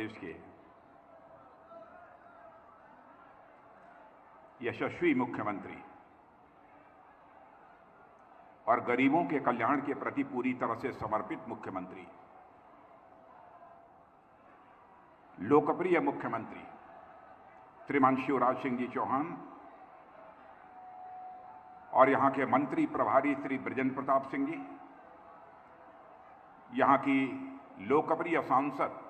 प्रदेश के यशस्वी मुख्यमंत्री और गरीबों के कल्याण के प्रति पूरी तरह से समर्पित मुख्यमंत्री, लोकप्रिय मुख्यमंत्री श्रीमान शिवराज सिंह जी चौहान और यहां के मंत्री प्रभारी श्री बृजेंद्र प्रताप सिंह जी, यहां की लोकप्रिय सांसद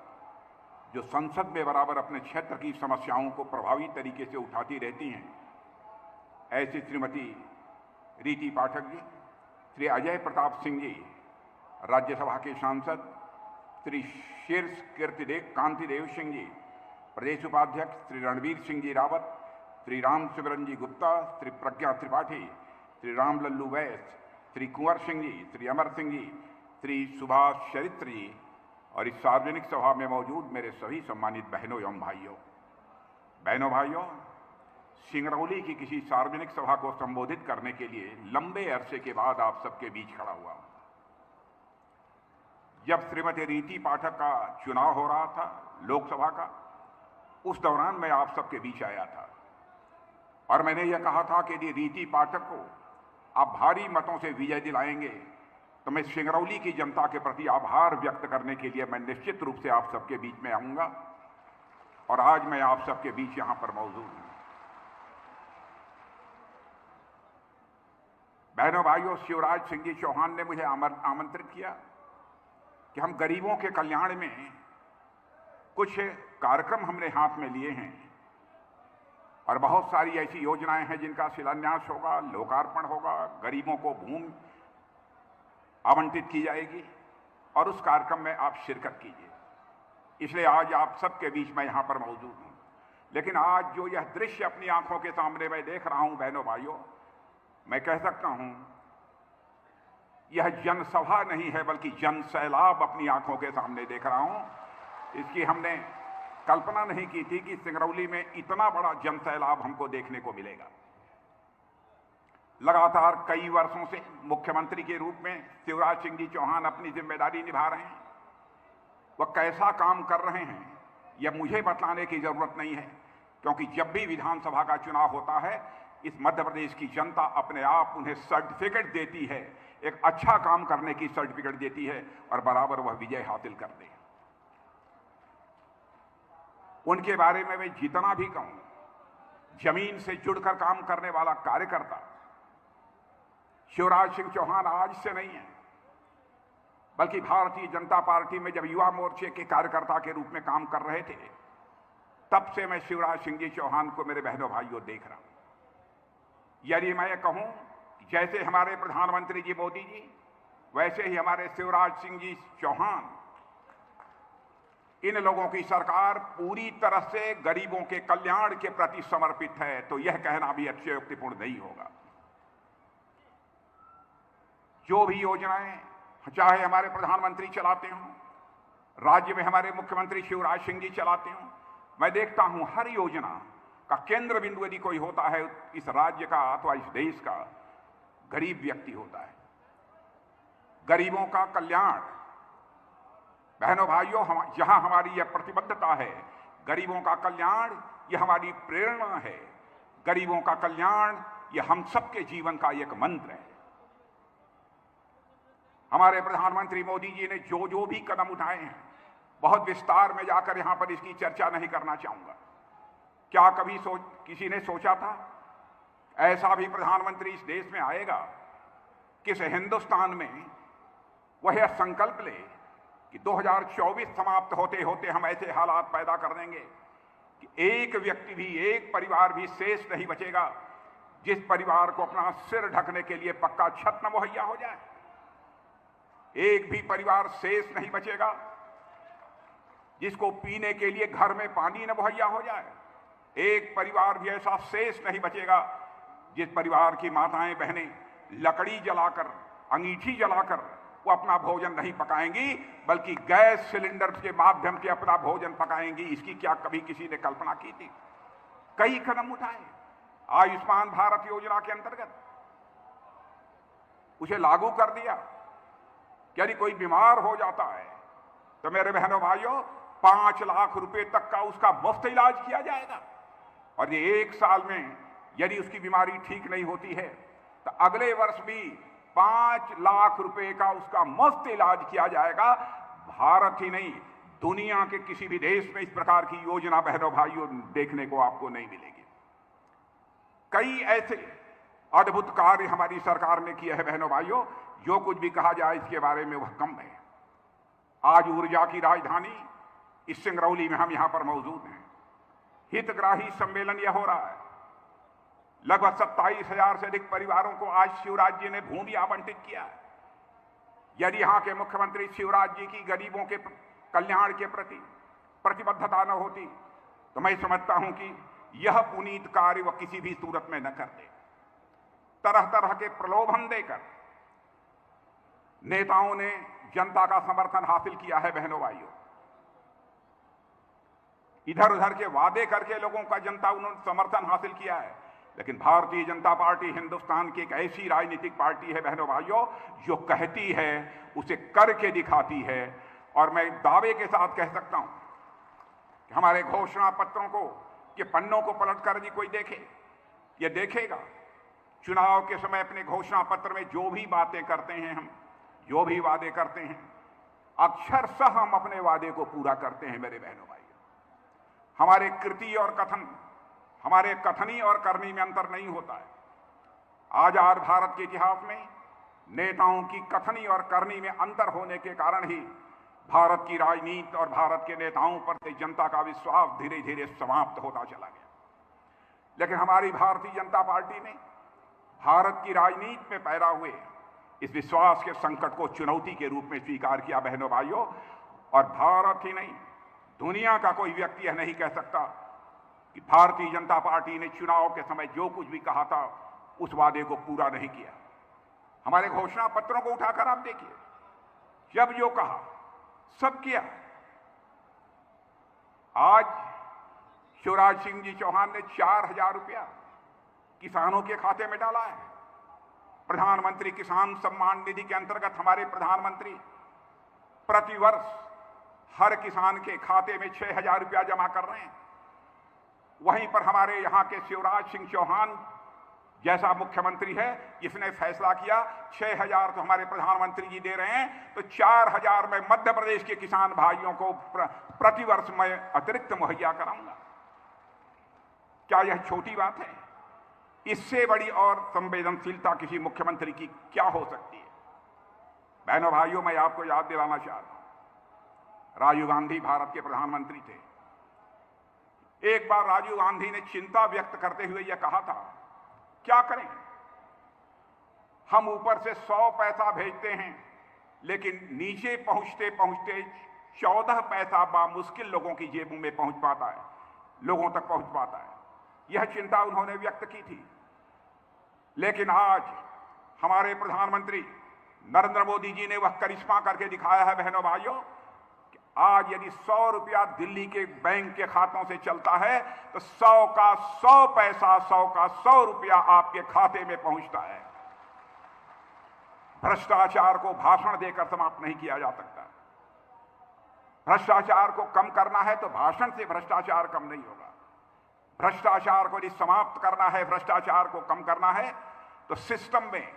जो संसद में बराबर अपने क्षेत्र की समस्याओं को प्रभावी तरीके से उठाती रहती हैं, ऐसी श्रीमती रीति पाठक जी, श्री अजय प्रताप सिंह जी राज्यसभा के सांसद, श्री शीर्ष कांतिदेव सिंह जी प्रदेश उपाध्यक्ष, श्री रणवीर सिंह जी रावत, श्री राम सिमरन जी गुप्ता, श्री प्रज्ञा त्रिपाठी, श्री राम लल्लू वैस, श्री कुंवर सिंह जी, श्री अमर सिंह जी, श्री सुभाष चरित्र जी और इस सार्वजनिक सभा में मौजूद मेरे सभी सम्मानित बहनों एवं भाइयों, सिंगरौली की किसी सार्वजनिक सभा को संबोधित करने के लिए लंबे अरसे के बाद आप सबके बीच खड़ा हुआ। जब श्रीमती रीति पाठक का चुनाव हो रहा था लोकसभा का, उस दौरान मैं आप सबके बीच आया था और मैंने यह कहा था कि यदि रीति पाठक को आप भारी मतों से विजय दिलाएंगे तो मैं सिंगरौली की जनता के प्रति आभार व्यक्त करने के लिए मैं निश्चित रूप से आप सबके बीच में आऊंगा और आज मैं आप सबके बीच यहां पर मौजूद हूं। बहनों भाइयों, शिवराज सिंह जी चौहान ने मुझे आमंत्रित किया कि हम गरीबों के कल्याण में कुछ कार्यक्रम हमने हाथ में लिए हैं और बहुत सारी ऐसी योजनाएं हैं जिनका शिलान्यास होगा, लोकार्पण होगा, गरीबों को भूमि आवंटित की जाएगी और उस कार्यक्रम में आप शिरकत कीजिए। इसलिए आज आप सबके बीच में यहां पर मौजूद हूं। लेकिन आज जो यह दृश्य अपनी आंखों के सामने मैं देख रहा हूं बहनों भाइयों, मैं कह सकता हूं यह जनसभा नहीं है बल्कि जन सैलाब अपनी आंखों के सामने देख रहा हूं। इसकी हमने कल्पना नहीं की थी कि सिंगरौली में इतना बड़ा जन सैलाब हमको देखने को मिलेगा। लगातार कई वर्षों से मुख्यमंत्री के रूप में शिवराज सिंह जी चौहान अपनी जिम्मेदारी निभा रहे हैं। वह कैसा काम कर रहे हैं यह मुझे बतलाने की जरूरत नहीं है, क्योंकि जब भी विधानसभा का चुनाव होता है इस मध्य प्रदेश की जनता अपने आप उन्हें सर्टिफिकेट देती है, एक अच्छा काम करने की सर्टिफिकेट देती है और बराबर वह विजय हासिल करते हैं। उनके बारे में मैं जितना भी कहूं, जमीन से जुड़कर काम करने वाला कार्यकर्ता शिवराज सिंह चौहान आज से नहीं है, बल्कि भारतीय जनता पार्टी में जब युवा मोर्चे के कार्यकर्ता के रूप में काम कर रहे थे तब से मैं शिवराज सिंह जी चौहान को मेरे बहनों भाइयों देख रहा हूं। यदि मैं कहूं जैसे हमारे प्रधानमंत्री जी मोदी जी, वैसे ही हमारे शिवराज सिंह जी चौहान, इन लोगों की सरकार पूरी तरह से गरीबों के कल्याण के प्रति समर्पित है, तो यह कहना भी अतिशयोक्तिपूर्ण नहीं होगा। जो भी योजनाएं चाहे हमारे प्रधानमंत्री चलाते हों, राज्य में हमारे मुख्यमंत्री शिवराज सिंह जी चलाते हों, मैं देखता हूं हर योजना का केंद्र बिंदु यदि कोई होता है इस राज्य का अथवा इस देश का, गरीब व्यक्ति होता है। गरीबों का कल्याण, बहनों भाइयों, जहां हमारी यह प्रतिबद्धता है, गरीबों का कल्याण यह हमारी प्रेरणा है, गरीबों का कल्याण यह हम सबके जीवन का एक मंत्र है। हमारे प्रधानमंत्री मोदी जी ने जो जो भी कदम उठाए हैं, बहुत विस्तार में जाकर यहां पर इसकी चर्चा नहीं करना चाहूंगा। क्या कभी किसी ने सोचा था ऐसा भी प्रधानमंत्री इस देश में आएगा कि इस हिंदुस्तान में वह यह संकल्प ले कि 2024 समाप्त होते होते हम ऐसे हालात पैदा कर देंगे कि एक व्यक्ति भी, एक परिवार भी शेष नहीं बचेगा जिस परिवार को अपना सिर ढकने के लिए पक्का छत न मुहैया हो जाए। एक भी परिवार शेष नहीं बचेगा जिसको पीने के लिए घर में पानी न मुहैया हो जाए। एक परिवार भी ऐसा शेष नहीं बचेगा जिस परिवार की माताएं बहनें लकड़ी जलाकर, अंगीठी जलाकर वो अपना भोजन नहीं पकाएंगी, बल्कि गैस सिलेंडर के माध्यम से अपना भोजन पकाएंगी। इसकी क्या कभी किसी ने कल्पना की थी? कई कदम उठाए। आयुष्मान भारत योजना के अंतर्गत उसे लागू कर दिया। यदि कोई बीमार हो जाता है तो मेरे बहनों भाइयों, 5 लाख रुपए तक का उसका मुफ्त इलाज किया जाएगा। और ये 1 साल में यदि उसकी बीमारी ठीक नहीं होती है तो अगले वर्ष भी 5 लाख रुपए का उसका मुफ्त इलाज किया जाएगा। भारत ही नहीं, दुनिया के किसी भी देश में इस प्रकार की योजना बहनों भाइयों देखने को आपको नहीं मिलेगी। कई ऐसे अद्भुत कार्य हमारी सरकार ने किए हैं बहनों भाइयों, जो कुछ भी कहा जाए इसके बारे में वह कम है। आज ऊर्जा की राजधानी इस सिंगरौली में हम यहां पर मौजूद हैं। हितग्राही सम्मेलन यह हो रहा है। लगभग 27,000 से अधिक परिवारों को आज शिवराज जी ने भूमि आवंटित किया है। यदि यहां के मुख्यमंत्री शिवराज जी की गरीबों के कल्याण के प्रति प्रतिबद्धता न होती तो मैं समझता हूं कि यह पुनीत कार्य वह किसी भी सूरत में न करते। तरह तरह के प्रलोभन देकर नेताओं ने जनता का समर्थन हासिल किया है बहनों भाइयों। इधर उधर के वादे करके लोगों का जनता उन्होंने समर्थन हासिल किया है। लेकिन भारतीय जनता पार्टी हिंदुस्तान की एक ऐसी राजनीतिक पार्टी है बहनों भाइयों, जो कहती है उसे करके दिखाती है। और मैं दावे के साथ कह सकता हूं कि हमारे घोषणा पत्रों को के पन्नों को पलटकर यदि कोई देखे, यह देखेगा चुनाव के समय अपने घोषणा पत्र में जो भी बातें करते हैं, हम जो भी वादे करते हैं, अक्षरशः हम अपने वादे को पूरा करते हैं मेरे बहनों भाइयों। हमारे कृति और कथन, हमारे कथनी और करनी में अंतर नहीं होता है। आजाद भारत के इतिहास में नेताओं की कथनी और करनी में अंतर होने के कारण ही भारत की राजनीति और भारत के नेताओं पर से जनता का विश्वास धीरे धीरे समाप्त होता चला गया। लेकिन हमारी भारतीय जनता पार्टी ने भारत की राजनीति में पैदा हुए इस विश्वास के संकट को चुनौती के रूप में स्वीकार किया बहनों भाइयों। और भारत ही नहीं, दुनिया का कोई व्यक्ति यह नहीं कह सकता कि भारतीय जनता पार्टी ने चुनाव के समय जो कुछ भी कहा था उस वादे को पूरा नहीं किया। हमारे घोषणा पत्रों को उठाकर आप देखिए, जब जो कहा सब किया। आज शिवराज सिंह जी चौहान ने 4,000 रुपया किसानों के खाते में डाला है। प्रधानमंत्री किसान सम्मान निधि के अंतर्गत हमारे प्रधानमंत्री प्रतिवर्ष हर किसान के खाते में 6,000 रुपया जमा कर रहे हैं। वहीं पर हमारे यहां के शिवराज सिंह चौहान जैसा मुख्यमंत्री है जिसने फैसला किया 6,000 तो हमारे प्रधानमंत्री जी दे रहे हैं, तो 4,000 मैं मध्य प्रदेश के किसान भाइयों को प्रतिवर्ष मैं अतिरिक्त मुहैया कराऊंगा। क्या यह छोटी बात है? इससे बड़ी और संवेदनशीलता किसी मुख्यमंत्री की क्या हो सकती है? बहनों भाइयों, मैं आपको याद दिलाना चाहता हूं, राजीव गांधी भारत के प्रधानमंत्री थे। एक बार राजीव गांधी ने चिंता व्यक्त करते हुए यह कहा था, क्या करें, हम ऊपर से 100 पैसा भेजते हैं लेकिन नीचे पहुंचते पहुंचते 14 पैसा बामुश्किल लोगों की जेबों में पहुंच पाता है, लोगों तक पहुंच पाता है। यह चिंता उन्होंने व्यक्त की थी। लेकिन आज हमारे प्रधानमंत्री नरेंद्र मोदी जी ने वह करिश्मा करके दिखाया है बहनों भाइयों कि आज यदि 100 रुपया दिल्ली के बैंक के खातों से चलता है तो 100 का 100 पैसा, 100 का 100 रुपया आपके खाते में पहुंचता है। भ्रष्टाचार को भाषण देकर समाप्त नहीं किया जा सकता। भ्रष्टाचार को कम करना है तो भाषण से भ्रष्टाचार कम नहीं होगा। भ्रष्टाचार को यदि समाप्त करना है, भ्रष्टाचार को कम करना है तो सिस्टम में,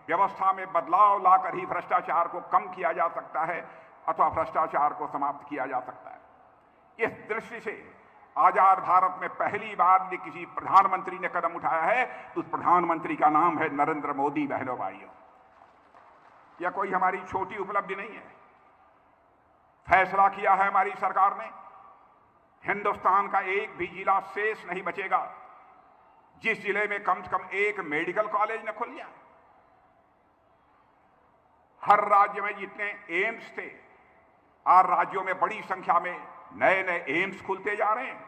व्यवस्था में बदलाव लाकर ही भ्रष्टाचार को कम किया जा सकता है अथवा भ्रष्टाचार को समाप्त किया जा सकता है। इस दृष्टि से आजाद भारत में पहली बार यदि किसी प्रधानमंत्री ने कदम उठाया है तो उस प्रधानमंत्री का नाम है नरेंद्र मोदी। बहनों भाइयों, यह कोई हमारी छोटी उपलब्धि नहीं है। फैसला किया है हमारी सरकार ने, हिंदुस्तान का एक भी जिला शेष नहीं बचेगा जिस जिले में कम से कम एक मेडिकल कॉलेज न खुल जाए। हर राज्य में जितने एम्स थे, आज राज्यों में बड़ी संख्या में नए नए एम्स खुलते जा रहे हैं।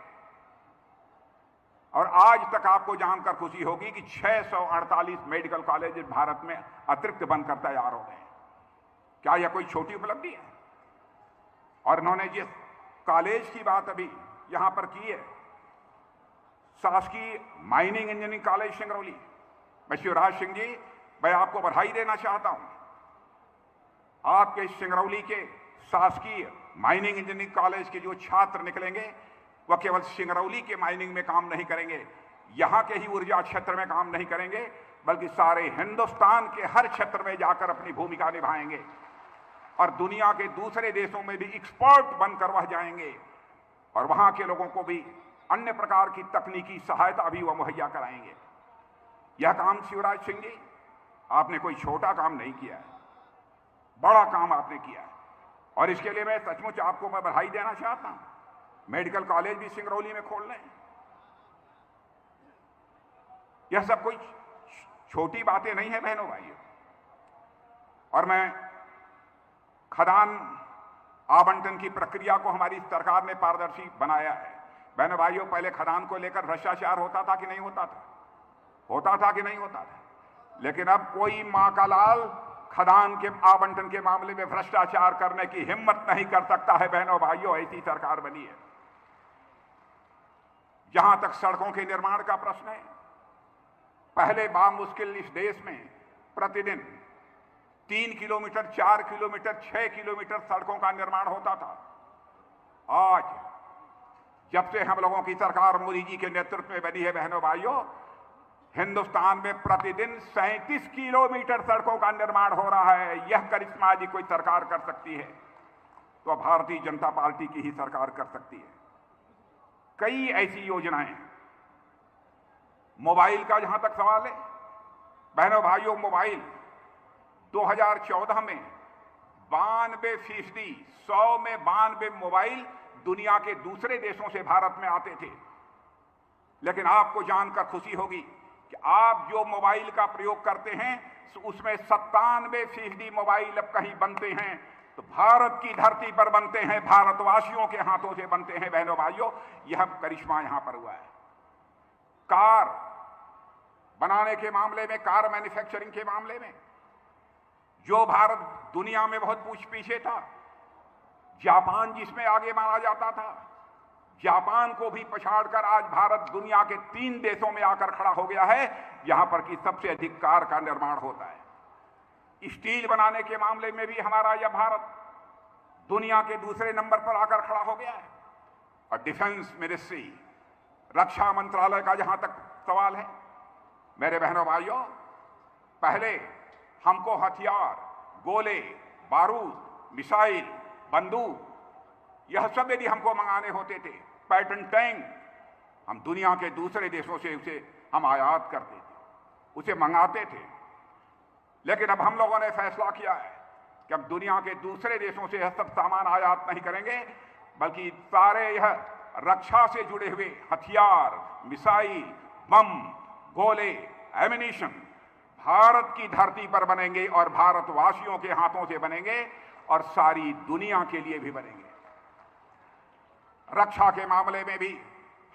और आज तक आपको जानकर खुशी होगी कि 648 मेडिकल कॉलेज भारत में अतिरिक्त बनकर तैयार हो गए हैं। क्या यह कोई छोटी उपलब्धि है? और इन्होंने जिस कॉलेज की बात अभी यहां पर की है, शासकीय माइनिंग इंजीनियरिंग कॉलेज सिंगरौली, मैं शिवराज सिंह जी, मैं आपको बधाई देना चाहता हूं। आपके सिंगरौली के शासकीय माइनिंग इंजीनियरिंग कॉलेज के जो छात्र निकलेंगे वह केवल सिंगरौली के माइनिंग में काम नहीं करेंगे, यहां के ही ऊर्जा क्षेत्र में काम नहीं करेंगे, बल्कि सारे हिंदुस्तान के हर क्षेत्र में जाकर अपनी भूमिका निभाएंगे और दुनिया के दूसरे देशों में भी एक्सपर्ट बनकर वह जाएंगे और वहां के लोगों को भी अन्य प्रकार की तकनीकी सहायता भी वह मुहैया कराएंगे। यह काम शिवराज सिंह जी, आपने कोई छोटा काम नहीं किया है, बड़ा काम आपने किया है और इसके लिए मैं सचमुच आपको मैं बधाई देना चाहता हूं। मेडिकल कॉलेज भी सिंगरौली में खोल लें, यह सब कोई छोटी बातें नहीं है बहनों भाइयों। और मैं खदान आवंटन की प्रक्रिया को हमारी सरकार ने पारदर्शी बनाया है। बहनों भाइयों, पहले खदान को लेकर भ्रष्टाचार होता था कि नहीं होता था? होता था कि नहीं होता था? लेकिन अब कोई मां का लाल खदान के आवंटन के मामले में भ्रष्टाचार करने की हिम्मत नहीं कर सकता है। बहनों भाइयों, ऐसी सरकार बनी है। जहां तक सड़कों के निर्माण का प्रश्न है, पहले बामुश्किल इस देश में प्रतिदिन 3 किलोमीटर, 4 किलोमीटर, 6 किलोमीटर सड़कों का निर्माण होता था। आज जब से हम लोगों की सरकार मोदी जी के नेतृत्व में बनी है बहनों भाइयों, हिंदुस्तान में प्रतिदिन 37 किलोमीटर सड़कों का निर्माण हो रहा है। यह करिश्मा यदि कोई सरकार कर सकती है तो भारतीय जनता पार्टी की ही सरकार कर सकती है। कई ऐसी योजनाएं, मोबाइल का जहां तक सवाल है बहनों भाइयों, मोबाइल 2014 में 92%, 100 में 92 मोबाइल दुनिया के दूसरे देशों से भारत में आते थे। लेकिन आपको जानकर खुशी होगी कि आप जो मोबाइल का प्रयोग करते हैं उसमें 97% मोबाइल अब कहीं बनते हैं तो भारत की धरती पर बनते हैं, भारतवासियों के हाथों से बनते हैं। बहनों भाइयों, यह करिश्मा यहां पर हुआ है। कार बनाने के मामले में, कार मैन्युफैक्चरिंग के मामले में जो भारत दुनिया में बहुत पीछे था, जापान जिसमें आगे माना जाता था, जापान को भी पछाड़कर आज भारत दुनिया के 3 देशों में आकर खड़ा हो गया है यहां पर कि सबसे अधिक कार का निर्माण होता है। स्टील बनाने के मामले में भी हमारा यह भारत दुनिया के दूसरे नंबर पर आकर खड़ा हो गया है। और डिफेंस मिनिस्ट्री, रक्षा मंत्रालय का जहां तक सवाल है मेरे बहनों भाइयों, पहले हमको हथियार, गोले, बारूद, मिसाइल, बंदूक, यह सब यदि हमको मंगाने होते थे, पैटर्न टैंक, हम दुनिया के दूसरे देशों से उसे हम आयात करते थे, उसे मंगाते थे। लेकिन अब हम लोगों ने फैसला किया है कि अब दुनिया के दूसरे देशों से यह सब सामान आयात नहीं करेंगे, बल्कि सारे यह रक्षा से जुड़े हुए हथियार, मिसाइल, बम, गोले, एमिनिशन भारत की धरती पर बनेंगे और भारतवासियों के हाथों से बनेंगे और सारी दुनिया के लिए भी बनेंगे। रक्षा के मामले में भी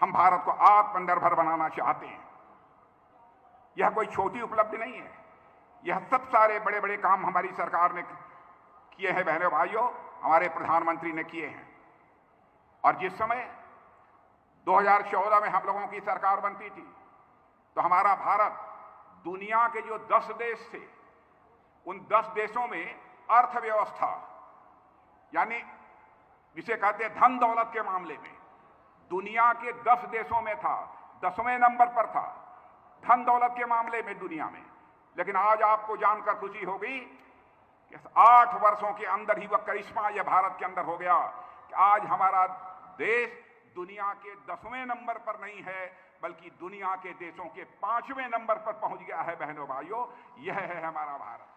हम भारत को आत्मनिर्भर बनाना चाहते हैं। यह कोई छोटी उपलब्धि नहीं है। यह सब सारे बड़े बड़े काम हमारी सरकार ने किए हैं बहनों भाइयों, हमारे प्रधानमंत्री ने किए हैं। और जिस समय 2014 में हम लोगों की सरकार बनती थी तो हमारा भारत दुनिया के जो 10 देश थे उन 10 देशों में अर्थव्यवस्था यानी जिसे कहते हैं धन दौलत के मामले में दुनिया के 10 देशों में था, 10वें नंबर पर था धन दौलत के मामले में दुनिया में। लेकिन आज आपको जानकर खुशी होगी कि 8 वर्षों के अंदर ही वह करिश्मा यह भारत के अंदर हो गया कि आज हमारा देश दुनिया के 10वें नंबर पर नहीं है बल्कि दुनिया के देशों के 5वें नंबर पर पहुंच गया है। बहनों भाइयों, यह है हमारा भारत।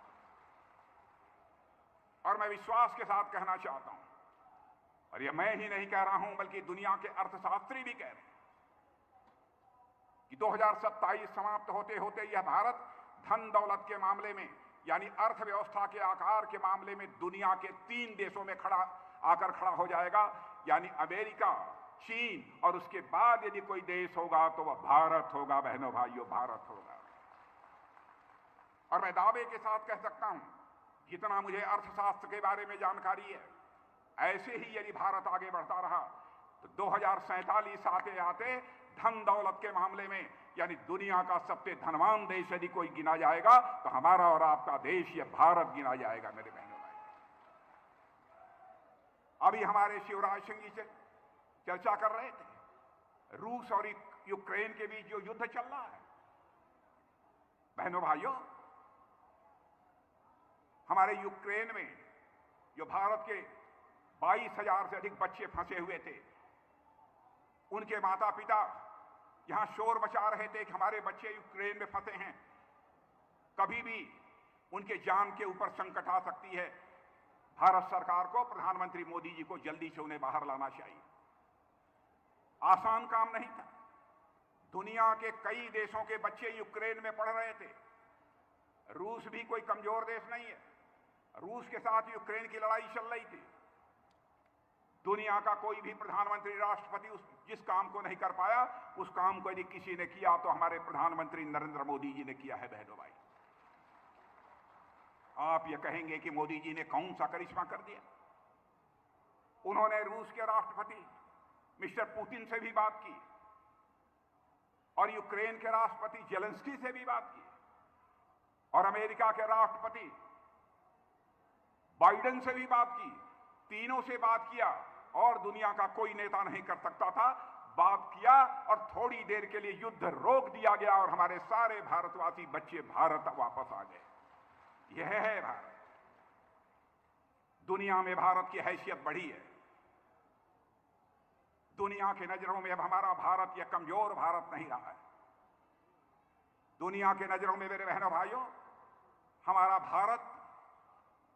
और मैं विश्वास के साथ कहना चाहता हूं, और यह मैं ही नहीं कह रहा हूं बल्कि दुनिया के अर्थशास्त्री भी कह रहे हैं कि 2027 समाप्त होते होते यह भारत धन दौलत के मामले में यानी अर्थव्यवस्था के आकार के मामले में दुनिया के 3 देशों में आकर खड़ा हो जाएगा, यानी अमेरिका, चीन और उसके बाद यदि कोई देश होगा तो वह भारत होगा। बहनों भाइयों, भारत होगा। और मैं दावे के साथ कह सकता हूं, जितना मुझे अर्थशास्त्र के बारे में जानकारी है, ऐसे ही यदि भारत आगे बढ़ता रहा तो 2047 आते आते धन दौलत के मामले में यानी दुनिया का सबसे धनवान देश यदि कोई गिना जाएगा तो हमारा और आपका देश यह भारत गिना जाएगा। मेरे बहनों भाई, अभी हमारे शिवराज सिंह जी से चर्चा कर रहे थे रूस और यूक्रेन के बीच जो युद्ध चल रहा है। बहनों भाइयों, हमारे यूक्रेन में जो भारत के 22,000 से अधिक बच्चे फंसे हुए थे, उनके माता पिता यहां शोर मचा रहे थे कि हमारे बच्चे यूक्रेन में फंसे हैं, कभी भी उनके जान के ऊपर संकट आ सकती है। भारत सरकार को, प्रधानमंत्री मोदी जी को जल्दी से उन्हें बाहर लाना चाहिए। आसान काम नहीं था। दुनिया के कई देशों के बच्चे यूक्रेन में पढ़ रहे थे। रूस भी कोई कमजोर देश नहीं है। रूस के साथ यूक्रेन की लड़ाई चल रही थी। दुनिया का कोई भी प्रधानमंत्री, राष्ट्रपति जिस काम को नहीं कर पाया, उस काम को यदि किसी ने किया तो हमारे प्रधानमंत्री नरेंद्र मोदी जी ने किया है। बहनों भाई, आप ये कहेंगे कि मोदी जी ने कौन सा करिश्मा कर दिया? उन्होंने रूस के राष्ट्रपति मिस्टर पुतिन से भी बात की और यूक्रेन के राष्ट्रपति जेलेंस्की से भी बात की और अमेरिका के राष्ट्रपति बाइडेन से भी बात की। तीनों से बात किया और दुनिया का कोई नेता नहीं कर सकता था। बात किया और थोड़ी देर के लिए युद्ध रोक दिया गया और हमारे सारे भारतवासी बच्चे भारत वापस आ गए। यह है भारत। दुनिया में भारत की हैसियत बढ़ी है। दुनिया की नजरों में अब हमारा भारत यह कमजोर भारत नहीं रहा है। दुनिया के नजरों में मेरे बहनों भाइयों, हमारा भारत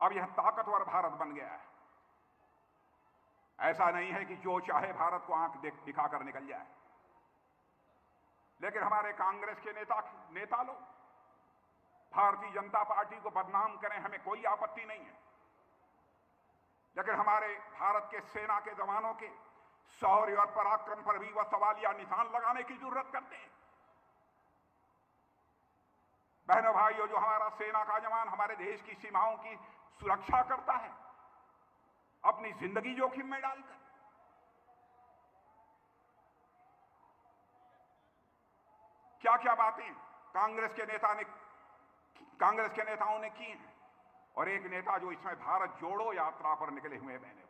अब यह ताकतवर भारत बन गया है। ऐसा नहीं है कि जो चाहे भारत को आंख दिखाकर निकल जाए। लेकिन हमारे कांग्रेस के नेता लोग भारतीय जनता पार्टी को बदनाम करें, हमें कोई आपत्ति नहीं है। लेकिन हमारे भारत के सेना के जवानों के शौर्य और पराक्रम पर भी वह सवालिया निशान लगाने की जरूरत करते हैं। बहनों भाइयों, जो हमारा सेना का जवान हमारे देश की सीमाओं की सुरक्षा करता है, अपनी जिंदगी जोखिम में डालकर, क्या क्या बातें कांग्रेस के नेताओं ने की हैं। और एक नेता जो इसमें भारत जोड़ो यात्रा पर निकले हुए बहने,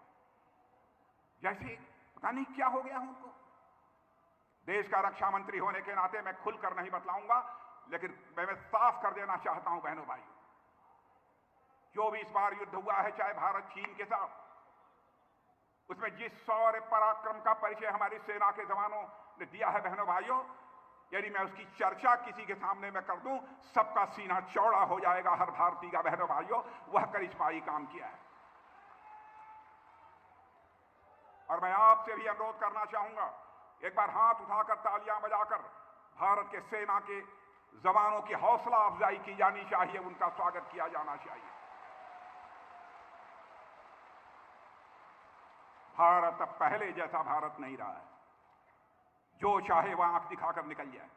जैसे पता नहीं क्या हो गया उनको। देश का रक्षा मंत्री होने के नाते मैं खुलकर नहीं बतलाऊंगा, लेकिन मैं साफ कर देना चाहता हूं बहनों भाई, जो भी इस बार युद्ध हुआ है, चाहे भारत चीन के साथ, उसमें जिस शौर्य पराक्रम का परिचय हमारी सेना के जवानों ने दिया है बहनों भाइयों, यदि मैं उसकी चर्चा किसी के सामने में कर दूं, सबका सीना चौड़ा हो जाएगा हर भारतीय का। बहनों भाइयों, वह करिश्माई काम किया है। और मैं आपसे भी अनुरोध करना चाहूंगा, एक बार हाथ उठाकर तालियां बजाकर भारत के सेना के जवानों की हौसला अफजाई की जानी चाहिए, उनका स्वागत किया जाना चाहिए। भारत अब पहले जैसा भारत नहीं रहा है, जो चाहे वह आंख दिखाकर निकल जाए,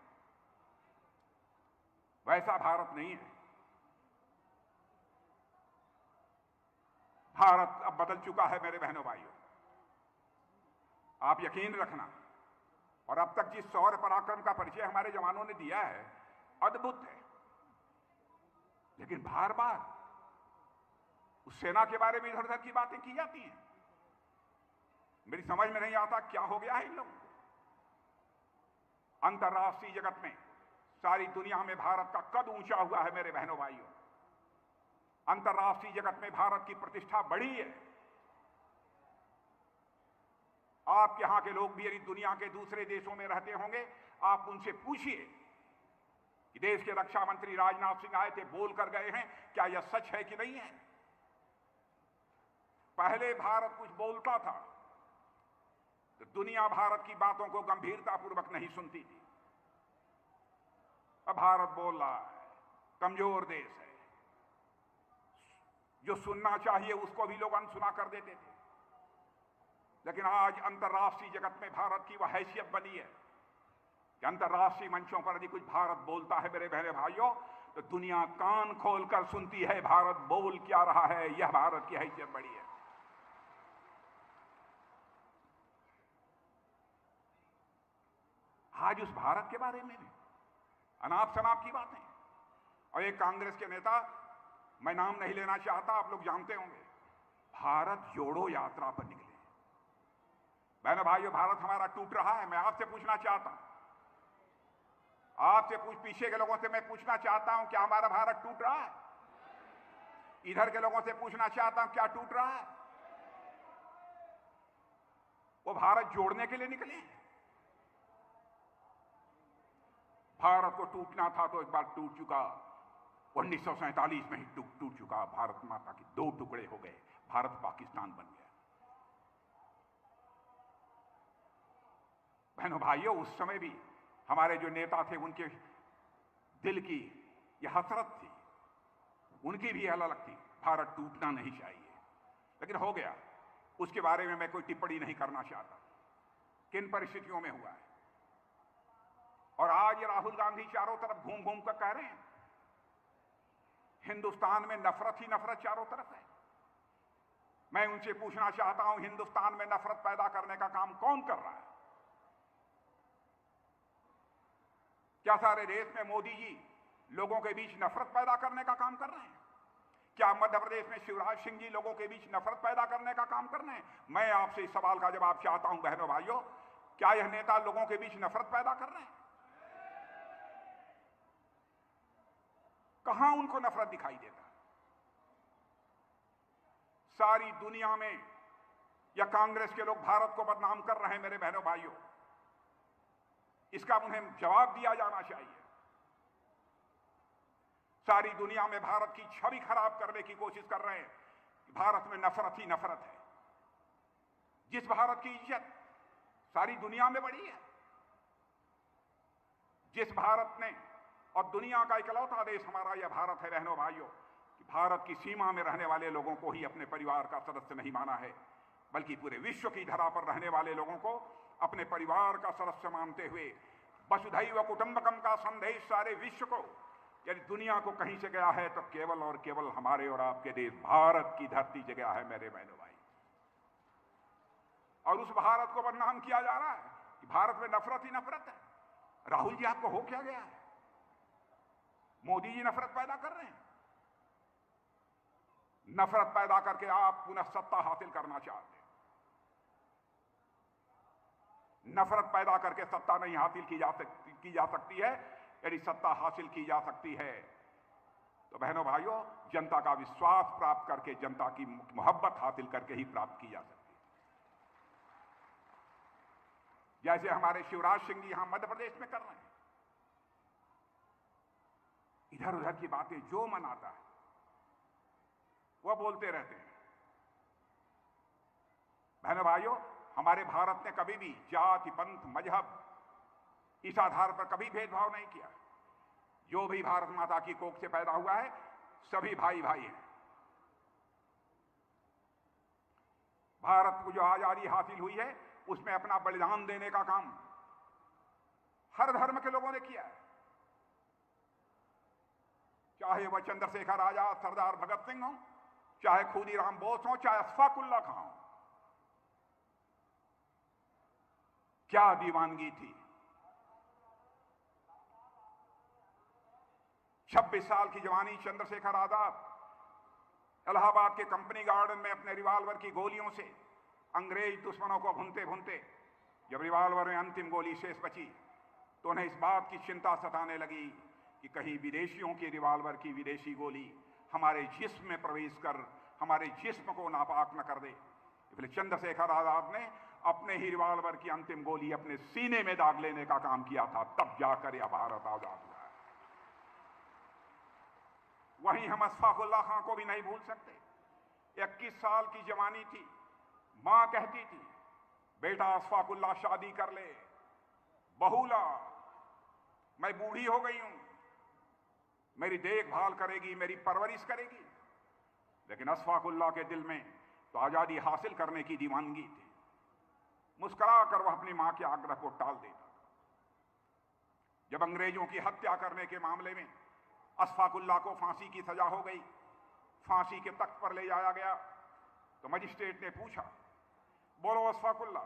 वैसा भारत नहीं है। भारत अब बदल चुका है मेरे बहनों भाइयों, आप यकीन रखना। और अब तक जिस शौर्य पराक्रम का परिचय हमारे जवानों ने दिया है, अद्भुत है। लेकिन बार बार उस सेना के बारे में इधर उधर की बातें की जाती हैं। मेरी समझ में नहीं आता क्या हो गया है इन लोगों को। अंतर्राष्ट्रीय जगत में, सारी दुनिया में भारत का कद ऊंचा हुआ है मेरे बहनों भाइयों। अंतर्राष्ट्रीय जगत में भारत की प्रतिष्ठा बढ़ी है। आप यहां के लोग भी यदि दुनिया के दूसरे देशों में रहते होंगे, आप उनसे पूछिए कि देश के रक्षा मंत्री राजनाथ सिंह आए थे, बोल कर गए हैं, क्या यह सच है कि नहीं है? पहले भारत कुछ बोलता था तो दुनिया भारत की बातों को गंभीरतापूर्वक नहीं सुनती थी। अब भारत बोल रहा है, कमजोर देश है, जो सुनना चाहिए उसको भी लोग अनसुना कर देते थे। लेकिन आज अंतर्राष्ट्रीय जगत में भारत की वह हैसियत बनी है कि अंतर्राष्ट्रीय मंचों पर यदि कुछ भारत बोलता है मेरे बहने भाइयों, तो दुनिया कान खोलकर सुनती है भारत बोल क्या रहा है। यह भारत की हैसियत बड़ी है। आज उस भारत के बारे में भी अनाप शनाप की बातें। और एक कांग्रेस के नेता, मैं नाम नहीं लेना चाहता, आप लोग जानते होंगे, भारत जोड़ो यात्रा पर निकले। बहनों भाइयों, भारत हमारा टूट रहा है। मैं आपसे पूछना चाहता हूं, आपसे पीछे के लोगों से मैं पूछना चाहता हूं, क्या हमारा भारत टूट रहा है? इधर के लोगों से पूछना चाहता हूं, क्या टूट रहा है? वो भारत जोड़ने के लिए निकले हैं। भारत को टूटना था तो एक बार टूट चुका, 1947 में ही टूट चुका। भारत माता के दो टुकड़े हो गए, भारत पाकिस्तान बन गया। बहनों भाइयों, उस समय भी हमारे जो नेता थे, उनके दिल की यह हसरत थी, उनकी भी अलग थी, भारत टूटना नहीं चाहिए। लेकिन हो गया, उसके बारे में मैं कोई टिप्पणी नहीं करना चाहता, किन परिस्थितियों में हुआ है। और आज राहुल गांधी चारों तरफ घूम घूम कर कह रहे हैं हिंदुस्तान में नफरत ही नफरत चारों तरफ है। मैं उनसे पूछना चाहता हूं, हिंदुस्तान में नफरत पैदा करने का काम कौन कर रहा है? क्या सारे देश में मोदी जी लोगों के बीच नफरत पैदा करने का काम कर रहे हैं? क्या मध्य प्रदेश में शिवराज सिंह जी लोगों के बीच नफरत पैदा करने का काम कर रहे हैं? मैं आपसे इस सवाल का जवाब चाहता हूं बहनों भाइयों, क्या यह नेता लोगों के बीच नफरत पैदा कर रहे हैं? कहां उनको नफरत दिखाई देता? सारी दुनिया में या कांग्रेस के लोग भारत को बदनाम कर रहे हैं मेरे बहनों भाइयों, इसका उन्हें जवाब दिया जाना चाहिए। सारी दुनिया में भारत की छवि खराब करने की कोशिश कर रहे हैं कि भारत में नफरत ही नफरत है। जिस भारत की इज्जत सारी दुनिया में बढ़ी है, जिस भारत ने, और दुनिया का इकलौता देश हमारा यह भारत है बहनों भाइयों, कि भारत की सीमा में रहने वाले लोगों को ही अपने परिवार का सदस्य नहीं माना है, बल्कि पूरे विश्व की धरा पर रहने वाले लोगों को अपने परिवार का सदस्य मानते हुए वसुधैव कुटुंबकम का संदेश सारे विश्व को, यदि दुनिया को कहीं से गया है तो केवल और केवल हमारे और आपके देश भारत की धरती से गया है मेरे बहनों भाई। और उस भारत को बदनाम किया जा रहा है कि भारत में नफरत ही नफरत है। राहुल जी, आपको हो क्या गया है? मोदी जी नफरत पैदा कर रहे हैं। नफरत पैदा करके आप पुनः सत्ता हासिल करना चाहते हैं। नफरत पैदा करके सत्ता नहीं हासिल की जा सकती है। यदि सत्ता हासिल की जा सकती है तो बहनों भाइयों, जनता का विश्वास प्राप्त करके, जनता की मोहब्बत हासिल करके ही प्राप्त की जा सकती है। जैसे हमारे शिवराज सिंह जी यहां मध्य प्रदेश में कर रहे हैं, इधर उधर की बातें जो मन आता है वह बोलते रहते हैं। बहनों भाइयों, हमारे भारत ने कभी भी जाति, पंथ, मजहब इस आधार पर कभी भेदभाव नहीं किया। जो भी भारत माता की कोख से पैदा हुआ है, सभी भाई भाई हैं। भारत को जो आजादी हासिल हुई है, उसमें अपना बलिदान देने का काम हर धर्म के लोगों ने किया है। चाहे वह चंद्रशेखर आजाद, सरदार भगत सिंह हो, चाहे खुदीराम बोस हो, चाहे अशफाक उल्लाह खां हो। क्या दीवानगी थी। 26 साल की जवानी चंद्रशेखर आजाद इलाहाबाद के कंपनी गार्डन में अपने रिवाल्वर की गोलियों से अंग्रेज दुश्मनों को भूनते भूनते जब रिवाल्वर में अंतिम गोली शेष बची तो उन्हें इस बात की चिंता सताने लगी कि कहीं विदेशियों की रिवाल्वर की विदेशी गोली हमारे जिस्म में प्रवेश कर हमारे जिस्म को नापाक न कर दे। इसलिए चंद्रशेखर आजाद ने अपने ही रिवाल्वर की अंतिम गोली अपने सीने में दाग लेने का काम किया था, तब जाकर यह भारत आजाद हुआ है। वहीं हम अशफाक उल्लाह खां को भी नहीं भूल सकते। 21 साल की जवानी थी, मां कहती थी बेटा अशफाक उल्लाह शादी कर ले, बहू ला, मैं बूढ़ी हो गई हूं, मेरी देखभाल करेगी, मेरी परवरिश करेगी। लेकिन अशफाक उल्लाह के दिल में तो आजादी हासिल करने की दीवानगी थी। मुस्कुरा कर वह अपनी मां के आग्रह को टाल देता। जब अंग्रेजों की हत्या करने के मामले में अशफाक उल्लाह को फांसी की सजा हो गई, फांसी के तख्त पर ले जाया गया, तो मजिस्ट्रेट ने पूछा, बोलो अशफाक उल्लाह,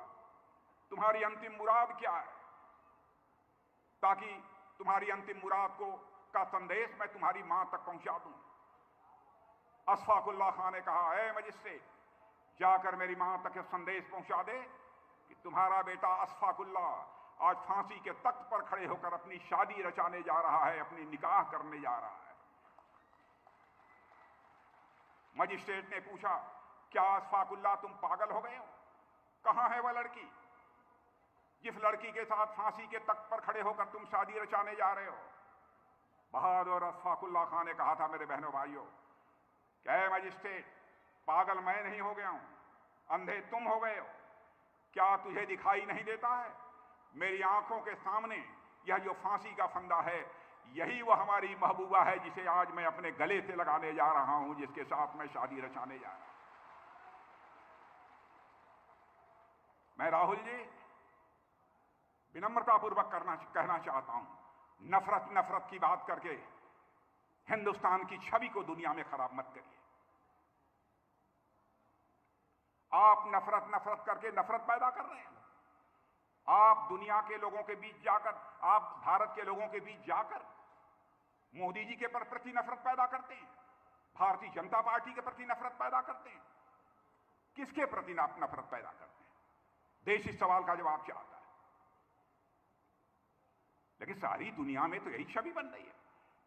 तुम्हारी अंतिम मुराद क्या है, ताकि तुम्हारी अंतिम मुराद का संदेश मैं तुम्हारी मां तक पहुंचा दूं। अशफाक उल्लाह खां ने कहा, ऐ मजिस्ट्रेट, जाकर मेरी मां तक यह संदेश पहुंचा दे कि तुम्हारा बेटा अशफाकुल्ला आज फांसी के तख्त पर खड़े होकर अपनी शादी रचाने जा रहा है, अपनी निकाह करने जा रहा है। मजिस्ट्रेट ने पूछा, क्या अशफाकुल्ला तुम पागल हो गए हो? कहां है वह लड़की जिस लड़की के साथ फांसी के तख्त पर खड़े होकर तुम शादी रचाने जा रहे हो? बहादुर अशफाकुल्ला खान ने कहा था, मेरे बहनों भाइयों, क्या मजिस्ट्रेट, पागल मैं नहीं हो गया हूं, अंधे तुम हो गए हो। क्या तुझे दिखाई नहीं देता है? मेरी आंखों के सामने यह जो फांसी का फंदा है, यही वह हमारी महबूबा है जिसे आज मैं अपने गले से लगाने जा रहा हूं, जिसके साथ मैं शादी रचाने जा रहा हूं। मैं राहुल जी विनम्रतापूर्वक कहना चाहता हूं, नफरत नफरत की बात करके हिंदुस्तान की छवि को दुनिया में खराब मत करिए। आप नफरत नफरत करके नफरत पैदा कर रहे हैं। आप दुनिया के लोगों के बीच जाकर, आप भारत के लोगों के बीच जाकर मोदी जी के प्रति नफरत पैदा करते हैं, भारतीय जनता पार्टी के प्रति नफरत पैदा करते हैं। किसके प्रति नफरत पैदा करते हैं? देश इस सवाल का जवाब चाहता है। लेकिन सारी दुनिया में तो यही छवि बन रही है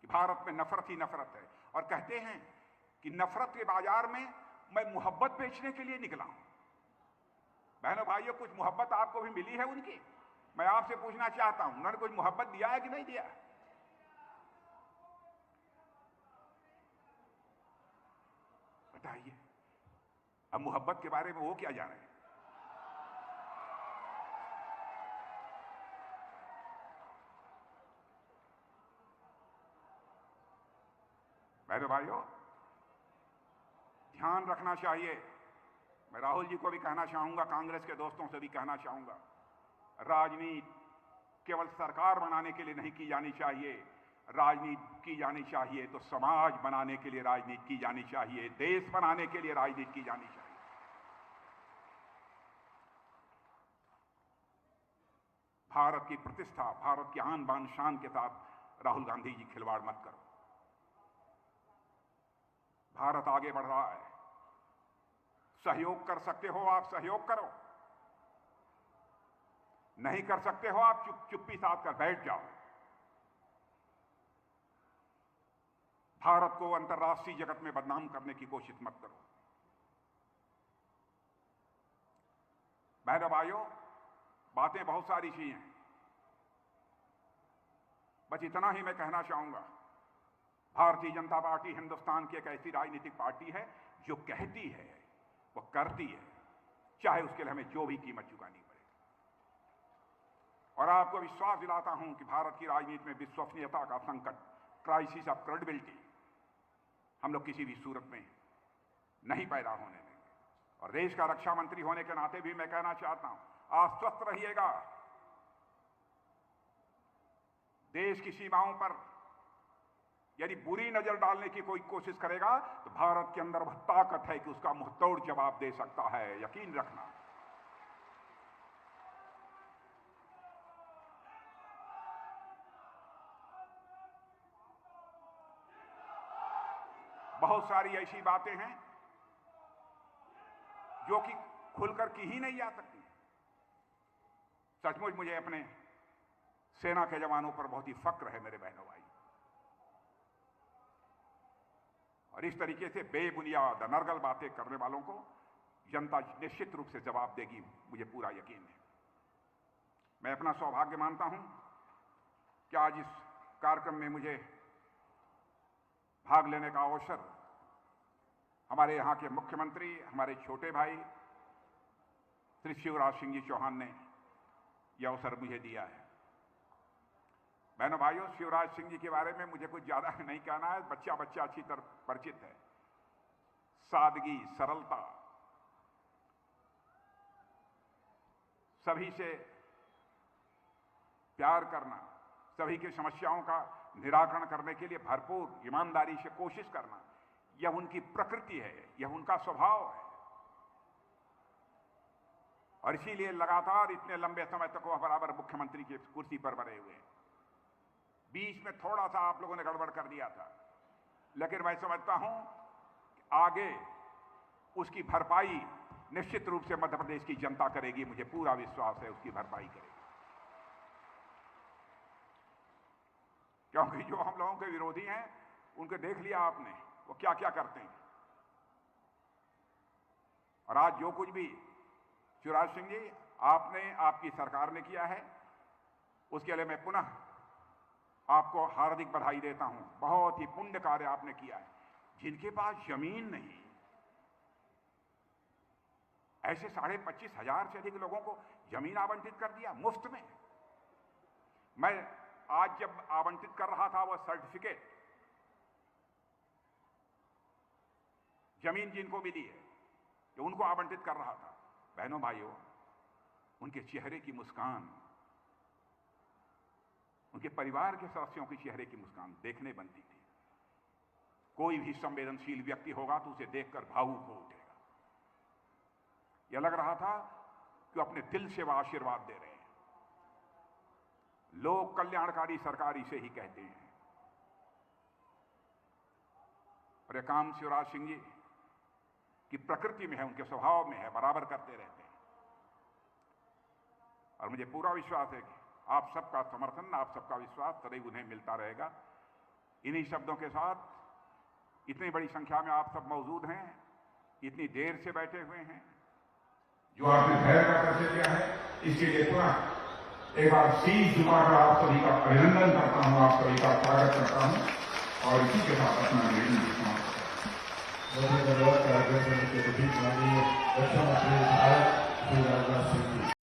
कि भारत में नफरत ही नफरत है, और कहते हैं कि नफरत के बाजार में मैं मोहब्बत बेचने के लिए निकला हूं। बहनों भाइयों, कुछ मोहब्बत आपको भी मिली है उनकी? मैं आपसे पूछना चाहता हूं, उन्होंने कुछ मोहब्बत दिया है कि नहीं दिया? बताइए। अब मोहब्बत के बारे में वो क्या जाने? बहनों भाइयों, ध्यान रखना चाहिए। मैं राहुल जी को भी कहना चाहूंगा, कांग्रेस के दोस्तों से भी कहना चाहूंगा, राजनीति केवल सरकार बनाने के लिए नहीं की जानी चाहिए। राजनीति की जानी चाहिए तो समाज बनाने के लिए राजनीति की जानी चाहिए, देश बनाने के लिए राजनीति की जानी चाहिए। भारत की प्रतिष्ठा, भारत की आन बान शान के साथ राहुल गांधी जी खिलवाड़ मत करो। भारत आगे बढ़ रहा है, सहयोग कर सकते हो आप सहयोग करो, नहीं कर सकते हो आप चुप्पी साध कर बैठ जाओ। भारत को अंतर्राष्ट्रीय जगत में बदनाम करने की कोशिश मत करो। बहनों भाइयों, बातें बहुत सारी सी हैं, बस इतना ही मैं कहना चाहूंगा, भारतीय जनता पार्टी हिंदुस्तान की एक ऐसी राजनीतिक पार्टी है जो कहती है वो करती है, चाहे उसके लिए हमें जो भी कीमत चुकानी पड़े। और आपको विश्वास दिलाता हूं कि भारत की राजनीति में विश्वसनीयता का संकट, क्राइसिस ऑफ क्रेडिबिलिटी, हम लोग किसी भी सूरत में नहीं पैदा होने देंगे। और देश का रक्षा मंत्री होने के नाते भी मैं कहना चाहता हूं, आप स्वस्थ रहिएगा। देश की सीमाओं पर यदि बुरी नजर डालने की कोई कोशिश करेगा तो भारत के अंदर वह ताकत है कि उसका मुंहतोड़ जवाब दे सकता है, यकीन रखना। बहुत सारी ऐसी बातें हैं जो कि खुलकर की ही नहीं जा सकती। सचमुच मुझे अपने सेना के जवानों पर बहुत ही फक्र है मेरे बहनों भाई। और इस तरीके से बेबुनियाद अनर्गल बातें करने वालों को जनता निश्चित रूप से जवाब देगी, मुझे पूरा यकीन है। मैं अपना सौभाग्य मानता हूं कि आज इस कार्यक्रम में मुझे भाग लेने का अवसर हमारे यहां के मुख्यमंत्री, हमारे छोटे भाई श्री शिवराज सिंह जी चौहान ने यह अवसर मुझे दिया है। बहनों भाइयों, शिवराज सिंह जी के बारे में मुझे कुछ ज्यादा नहीं कहना है, बच्चा बच्चा अच्छी तरह परिचित है। सादगी, सरलता, सभी से प्यार करना, सभी की समस्याओं का निराकरण करने के लिए भरपूर ईमानदारी से कोशिश करना, यह उनकी प्रकृति है, यह उनका स्वभाव है। और इसीलिए लगातार इतने लंबे समय तक वह बराबर मुख्यमंत्री की कुर्सी पर बने हुए हैं। बीच में थोड़ा सा आप लोगों ने गड़बड़ कर दिया था, लेकिन मैं समझता हूं कि आगे उसकी भरपाई निश्चित रूप से मध्य प्रदेश की जनता करेगी, मुझे पूरा विश्वास है उसकी भरपाई करेगी। क्योंकि जो हम लोगों के विरोधी हैं उनको देख लिया आपने, वो क्या क्या करते हैं। और आज जो कुछ भी शिवराज सिंह जी आपने, आपकी सरकार ने किया है, उसके लिए मैं पुनः आपको हार्दिक बधाई देता हूं। बहुत ही पुण्य कार्य आपने किया है। जिनके पास जमीन नहीं, ऐसे 25,500 से अधिक लोगों को जमीन आवंटित कर दिया मुफ्त में। मैं आज जब आवंटित कर रहा था वह सर्टिफिकेट, जमीन जिनको मिली है जो उनको आवंटित कर रहा था, बहनों भाइयों, उनके चेहरे की मुस्कान, उनके परिवार के सदस्यों के चेहरे की मुस्कान देखने बनती थी। कोई भी संवेदनशील व्यक्ति होगा तो उसे देखकर भावुक हो उठेगा। यह लग रहा था कि अपने दिल से वह आशीर्वाद दे रहे हैं। लोग कल्याणकारी सरकार इसे ही कहते हैं। और यह काम शिवराज सिंह जी की प्रकृति में है, उनके स्वभाव में है, बराबर करते रहते हैं। और मुझे पूरा विश्वास है कि आप सबका समर्थन, आप सबका विश्वास सदैव उन्हें मिलता रहेगा। इन्हीं शब्दों के साथ इतनी बड़ी संख्या में आप सब मौजूद हैं, इतनी देर से बैठे हुए हैं, जो आपने धैर्य का परिचय दिया है, इसके लिए पुनः एक बार शीश झुकाकर आप सभी का अभिनंदन करता हूं, आप सभी का स्वागत करता हूं और इसी के साथ अपना निवेदन देता हूं। धन्यवाद। रक्षा मंत्री भारत श्री राजनाथ सिंह जी।